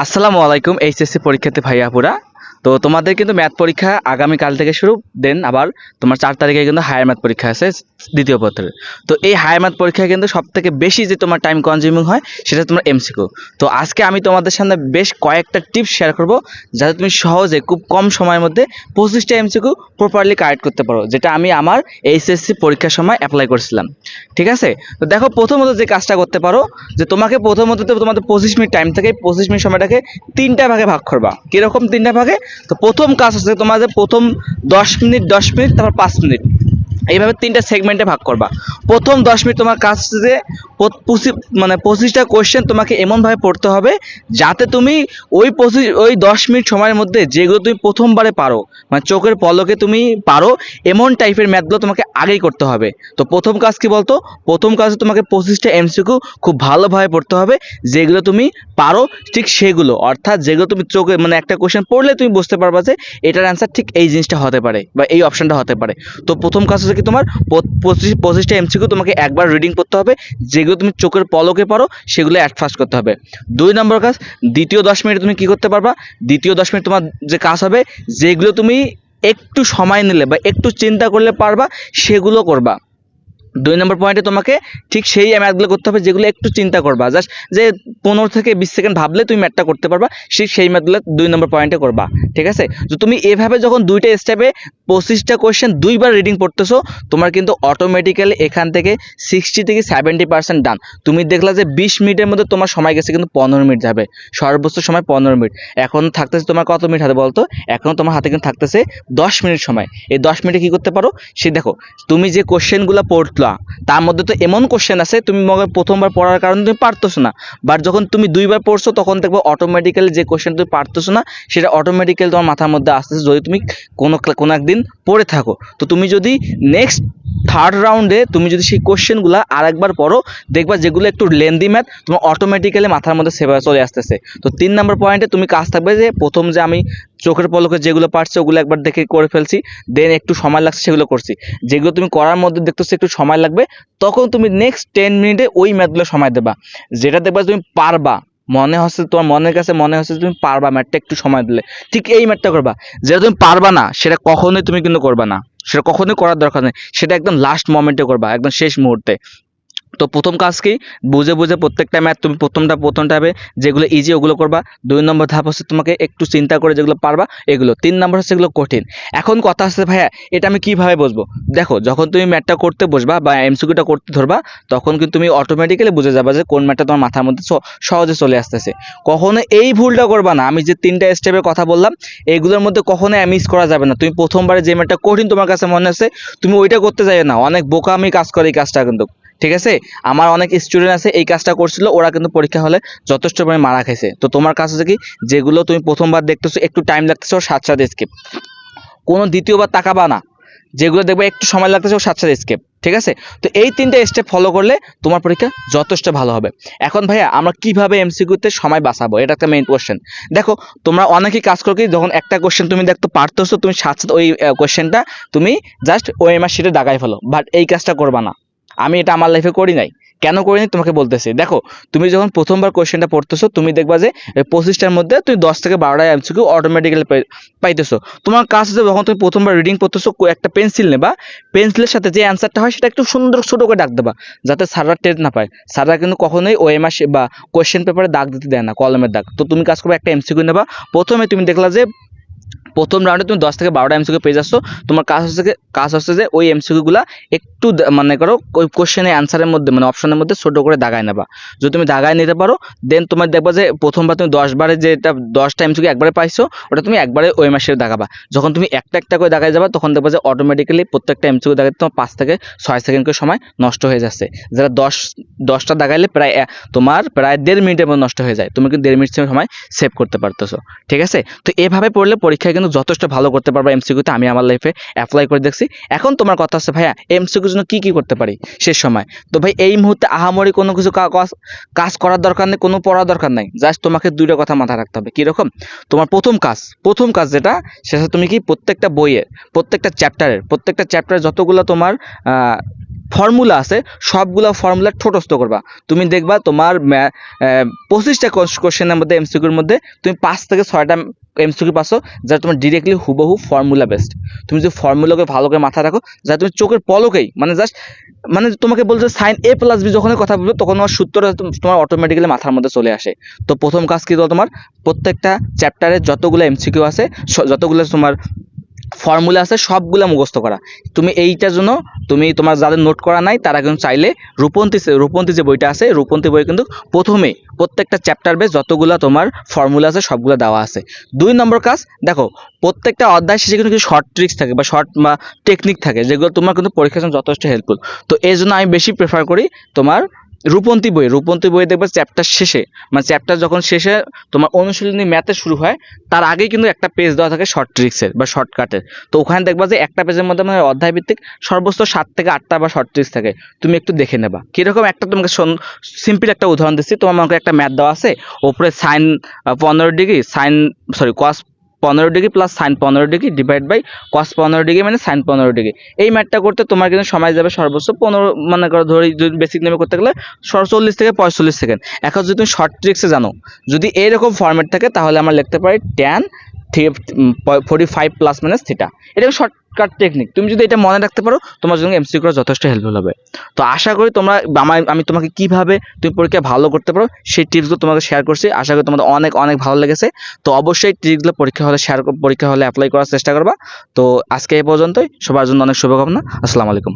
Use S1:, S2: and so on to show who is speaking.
S1: আসসালামু আলাইকুম এইচএসসি পরীক্ষার্থী ভাই আপুরা। তো তোমাদের কিন্তু ম্যাথ পরীক্ষা আগামীকাল থেকে শুরু। দেন আবার তোমার 4 তারিখে কিন্তু হায়ার ম্যাথ পরীক্ষা আছে দ্বিতীয় পত্রের। তো এই হায়ার ম্যাথ পরীক্ষায় কিন্তু সবথেকে বেশি যে তোমার টাইম কনজিউমিং হয় সেটা তোমার এমসিকিউ। তো আজকে আমি তোমাদের সামনে বেশ কয়েকটা টিপস শেয়ার করব যাতে তুমি সহজে খুব কম সময়ের মধ্যে 25টা এমসিকিউ প্রপারলি কারেক্ট করতে পারো, যেটা আমি আমার এইচএসসি পরীক্ষার সময় অ্যাপ্লাই করেছিলাম। ঠিক আছে? তো দেখো, প্রথমত যে কাজটা করতে পারো যে তোমাকে প্রথমত তো তোমাদের 25 মিনিট টাইম থেকে 25 মিনিট সময়টাকে 3টা ভাগে ভাগ করবা। কিরকম 3টা ভাগে? তো প্রথম কাজ হচ্ছে তোমাদের প্রথম 10 মিনিট 10 মিনিট তারপর 5 মিনিট, এইভাবে 3টা সেগমেন্টে ভাগ করবা। প্রথম 10 মিনিট তোমার কাজ হচ্ছে যে 25টা কোয়েশ্চেন তোমাকে এমনভাবে পড়তে হবে যাতে তুমি ওই 10 মিনিট সময়ের মধ্যে যেগুলো তুমি প্রথমবারে পারো, মানে চোখের পলকে তুমি পারো, এমন টাইপের ম্যাথগুলো তোমাকে আগেই করতে হবে। তো প্রথম কাজ কি বলতো? প্রথম কাজে তোমাকে 25টা এমসিকিউ খুব ভালোভাবে পড়তে হবে, যেগুলো তুমি পারো ঠিক সেগুলো, অর্থাৎ যেগুলো তুমি চোখে মানে একটা কোয়েশ্চেন পড়লে তুমি বুঝতে পারবা যে এটার অ্যান্সার ঠিক এই জিনিসটা হতে পারে বা এই অপশনটা হতে পারে। তো প্রথম কাজ হচ্ছে কি, তোমার 25টা এমসিকিউ তোমাকে একবার রিডিং করতে হবে, যেগুলো তুমি চোখের পলকে পারো সেগুলো অ্যাট ফার্স্ট করতে হবে। 2 নম্বর কাজ, দ্বিতীয় 10 মিনিটে তুমি কি করতে পারবা? দ্বিতীয় 10 মিনিট তোমার যে কাজ হবে, যেগুলো তুমি একটু সময় নিলে বা একটু চিন্তা করলে পারবা সেগুলো করবা। 2 নম্বর পয়েন্টে তোমাকে ঠিক সেই ম্যাথগুলো করতে হবে যেগুলো একটু চিন্তা করবা, জাস্ট যে 15 থেকে 20 সেকেন্ড ভাবলে তুমি ম্যাথটা করতে পারবা, সেই ম্যাথগুলো 2 নম্বর পয়েন্টে করবা। ঠিক আছে? তো তুমি এভাবে যখন দুইটা স্টেপে 25টা কোয়েশ্চেন দুইবার রিডিং পড়তেছো, তোমার কিন্তু অটোমেটিক্যালি এখান থেকে 60 থেকে 70% ডান। তুমি দেখলা যে 20 মিনিটের মধ্যে তোমার সময় গেছে কিন্তু 15 মিনিট যাবে, সর্বোচ্চ সময় 15 মিনিট। এখন থাকতেছে তোমার কত মিনিট হাতে বলতো? এখন তোমার হাতে কিন্তু থাকতেছে 10 মিনিট সময়। এই 10 মিনিটে কি করতে পারো সে দেখো। তুমি যে কোশ্চেনগুলো পড়লা তার মধ্যে তো এমন কোশ্চেন আছে তুমি মনে করো প্রথমবার পড়ার কারণে তুমি পারতেছো না, বাট যখন তুমি দুইবার পড়ছো তখন দেখবো অটোমেটিক্যালি যে কোশ্চেন তুমি পারতেছো না সেটা অটোমেটিক্যালি তোমার মাথার মধ্যে আসতেছে, যদি তুমি কোনো একদিন পড়ে থাকো। তো তুমি যদি নেক্সট থার্ড রাউন্ডে তুমি যদি সেই কোশ্চেনগুলো আর একবার পড়ো, দেখবা যেগুলো একটু লেন্দি ম্যাথ তোমার অটোমেটিক্যালি মাথার মধ্যে সেভাবে চলে আসতেছে। তো 3 নম্বর পয়েন্টে তুমি কাজ থাকবে যে প্রথম যে আমি চোখের পলকে যেগুলো পারছি ওগুলো একবার দেখে করে ফেলছি, দেন একটু সময় লাগছে সেগুলো করছি। যেগুলো তুমি করার মধ্যে দেখতেছো একটু সময় লাগবে, তখন তুমি নেক্সট 10 মিনিটে ওই ম্যাথগুলো সময় দেবা, যেটা দেখবা তুমি পারবা। মনে হচ্ছে তোমার মনের কাছে মনে হচ্ছে তুমি পারবা ম্যাথটা একটু সময় দিলে, ঠিক এই ম্যাথটা করবা। যেটা তুমি পারবা না সেটা কখনোই তুমি কিন্তু করবা না, সেটা কখনোই করার দরকার নেই, সেটা একদম লাস্ট মোমেন্টে করবা, একদম শেষ মুহূর্তে। তো প্রথম কাজ কি, বুঝে বুঝে প্রত্যেকটা ম্যাথ তুমি প্রথমটা হবে যেগুলো ইজি ওগুলো করবা। 2 নম্বর ধাপ হচ্ছে তোমাকে একটু চিন্তা করে যেগুলো পারবা এগুলো। 3 নম্বর হচ্ছে এগুলো কঠিন। এখন কথা হচ্ছে ভাইয়া এটা আমি কিভাবে বুঝবো? দেখো, যখন তুমি ম্যাথটা করতে বসবা বা এমসিকিউটা করতে ধরবা, তখন কিন্তু তুমি অটোমেটিক্যালি বুঝে যাবা যে কোন ম্যাথটা তোমার মাথার মধ্যে সহজে চলে আসতেছে। কখনো এই ভুলটা করবা না, আমি যে 3টা স্টেপের কথা বললাম এইগুলোর মধ্যে কখনো মিস করা যাবে না। তুমি প্রথমবারে যে ম্যাথটা কঠিন তোমার কাছে মনে হচ্ছে তুমি ওইটা করতে যাবে না, অনেক বোকামি কাজ করে এই কাজটা কিন্তু। ঠিক আছে? আমার অনেক স্টুডেন্ট আছে এই কাজটা করছিল, ওরা কিন্তু পরীক্ষা হলে যথেষ্ট পরিমাণে মারা খাইছে। তো তোমার কাছে হচ্ছে কি, যেগুলো তুমি প্রথমবার দেখতেছো একটু টাইম লাগতেছে ওর সাথে সাথে স্কিপ, কোনো দ্বিতীয়বার তাকাবা না। যেগুলো দেখবে একটু সময় লাগতেছে ওর সাথে সাথে স্কিপ। ঠিক আছে? তো এই 3টা স্টেপ ফলো করলে তোমার পরীক্ষা যথেষ্ট ভালো হবে। এখন ভাইয়া আমরা কিভাবে এমসিকিউতে সময় বাঁচাবো, এটা একটা মেইন কোশ্চেন। দেখো, তোমরা অনেকেই কাজ করো কি, যখন একটা কোশ্চেন তুমি দেখতে পারতেছো তুমি সাথে সাথে ওই কোশ্চেনটা তুমি জাস্ট ওএমআর শিটে দাগাই ফেলো, বাট এই কাজটা করবা না। আমি এটা আমার লাইফে করি নাই। কেন করিনি তোমাকে বলতেছি। দেখো, তুমি যখন প্রথমবার কোশ্চেনটা পড়তেছো তুমি দেখবা যে 25টার মধ্যে তুমি 10 থেকে 12টা এমসিকিউ অটোমেটিক্যালি পাইতেছো। তোমার কাজ হচ্ছে যখন তুমি প্রথমবার রিডিং পড়তেছো একটা পেন্সিল নেবা, পেন্সিলের সাথে যে অ্যান্সারটা হয় সেটা একটু সুন্দর ছোট করে দাগ দেবা, যাতে স্যাররা টের না পায়। স্যাররা কিন্তু কখনোই ওএমআর বা কোশ্চেন পেপারে দাগ দিতে দেয় না, কলমের দাগ। তো তুমি কাজ করবে একটা এমসিকিউ নেবা, প্রথমে তুমি দেখলা যে প্রথম রাউন্ডে তুমি 10 থেকে 12টা এমসিকিউ পেয়ে যাচ্ছ। তোমার কাজ হচ্ছে যে ওই এমসিকিউগুলা একটু মনে করো ওই কোশ্চেনের অ্যান্সারের মধ্যে মানে অপশনের মধ্যে ছোট করে দাগায় নেবা। যদি তুমি দাগায় নিতে পারো দেন তোমার দেখবা যে প্রথমবার তুমি 10 বারে যেটা 10টা এমসিকিউ একবারে পাইছো ওটা তুমি একবারে ওই মাসে দাগাবা। যখন তুমি একটা একটা করে দাগায় যাবা তখন দেখবা যে অটোমেটিক্যালি প্রত্যেকটা এমসিকিউ দাগাতে তোমার 5 থেকে 6 সেকেন্ড করে সময় নষ্ট হয়ে যাচ্ছে। যারা 10টা দাগাইলে তোমার প্রায় 1.5 মিনিটের মতো নষ্ট হয়ে যায়, তুমি কিন্তু 1.5 মিনিট সময় সেভ করতে পারতেছো। ঠিক আছে? তো এভাবে পড়লে পরীক্ষায় কিন্তু যথেষ্ট ভালো করতে পারবা এমসিকিউতে, আমি আমার লাইফে অ্যাপ্লাই করে দেখছি। এখন তোমার কথা হচ্ছে ভাইয়া এমসিকিউর জন্য কি কি করতে পারি শেষ সময়? তো ভাই এই মুহূর্তে আহামরি কোনো কিছু কাজ করার দরকার নেই, কোনো পড়ার দরকার নাই, জাস্ট তোমাকে দুইটা কথা মাথায় রাখতে হবে। কিরকম? তোমার প্রথম কাজ যেটা, সেটা তুমি কি প্রত্যেকটা বইয়ের প্রত্যেকটা চ্যাপ্টারের যতগুলো তোমার ফর্মুলা আছে সবগুলা ফর্মুলা ঠোঁটস্থ করবা। তুমি দেখবা তোমার 25টা কোশ্চেনের মধ্যে এমসিকিউর মধ্যে তুমি 5 থেকে 6টা এমসিকিউ পাচ্ছ যা তোমার ডিরেক্টলি হুবহু ফর্মুলা বেসড। তুমি যদি ফর্মুলাকে ভালো করে মাথায় রাখো, যা তুমি চোখের পলকেই মানে জাস্ট মানে তোমাকে বলছে সাইন এ প্লাস বি যখনই কথা বলবে তখন তোমার সূত্রটা তোমার অটোমেটিক্যালি মাথার মধ্যে চলে আসে। তো প্রথম কাজ কি তোমার প্রত্যেকটা চ্যাপ্টারে যতগুলো এমসিকিউ আছে যতগুলো তোমার ফর্মুলা আছে সবগুলা মুখস্থ করা। তুমি এইটার জন্য তুমি তোমার যাদের নোট করা নাই তারা কিন্তু চাইলে রূপন্তী যে বইটা আছে রূপন্তী বই কিন্তু প্রথমে প্রত্যেকটা চ্যাপ্টার বেস যতগুলো তোমার ফর্মুলা আছে সবগুলো দেওয়া আছে। 2 নম্বর কাজ দেখো, প্রত্যেকটা অধ্যায় শেষে কিন্তু কিছু শর্ট ট্রিক্স থাকে বা শর্ট বা টেকনিক থাকে যেগুলো তোমার কিন্তু পরীক্ষার জন্য যথেষ্ট হেল্পফুল। তো এই জন্য আমি বেশি প্রেফার করি তোমার রূপন্তী বই দেখবে চ্যাপ্টার শেষে মানে চ্যাপ্টার যখন শেষে তোমার অনুশীলনী ম্যাথে শুরু হয় তার আগেই কিন্তু একটা পেজ দেওয়া থাকে শর্ট ট্রিক্সের বা শর্টকাটের। তো ওখানে দেখবা যে একটা পেজের মধ্যে মানে অধ্যায় ভিত্তিক সর্বোচ্চ 7 থেকে 8টা বা শর্ট ট্রিক্স থাকে, তুমি একটু দেখে নেবা। কিরকম একটা তোমাকে সিম্পল একটা উদাহরণ দিচ্ছি, তোমার আমাকে একটা ম্যাথ দেওয়া আছে, ওপরে sine 15 degree cos 15 degree plus sine 15 degree divide by cos 15 degree মানে সাইন 15 ডিগ্রি। এই ম্যাথটা করতে তোমার কিন্তু সময় যাবে সর্বোচ্চ 15, মানে করো ধরি যদি বেসিক নেমে করতে গেলে 40 থেকে 45 সেকেন্ড। এখন যদি তুমি শর্ট ট্রিক্সে জানো, যদি এইরকম ফর্ম্যাট থাকে তাহলে আমরা লিখতে পারি ট্যান 45 প্লাস মাইনাস থিটা। এটা শর্টকাট টেকনিক, তুমি যদি এটা মনে রাখতে পারো তোমার জন্য এমসিকিউ যথেষ্ট হেল্পফুল হবে। তো আশা করি তোমরা আমি তোমাকে কিভাবে তুমি পরীক্ষা ভালো করতে পারো সেই টিপসগুলো তোমাকে শেয়ার করছি, আশা করি তোমাদের অনেক অনেক ভালো লেগেছে। তো অবশ্যই টিপসগুলো পরীক্ষা হলে অ্যাপ্লাই করার চেষ্টা করবা। তো আজকে এই পর্যন্তই, সবার জন্য অনেক শুভকামনা। আসসালামু আলাইকুম।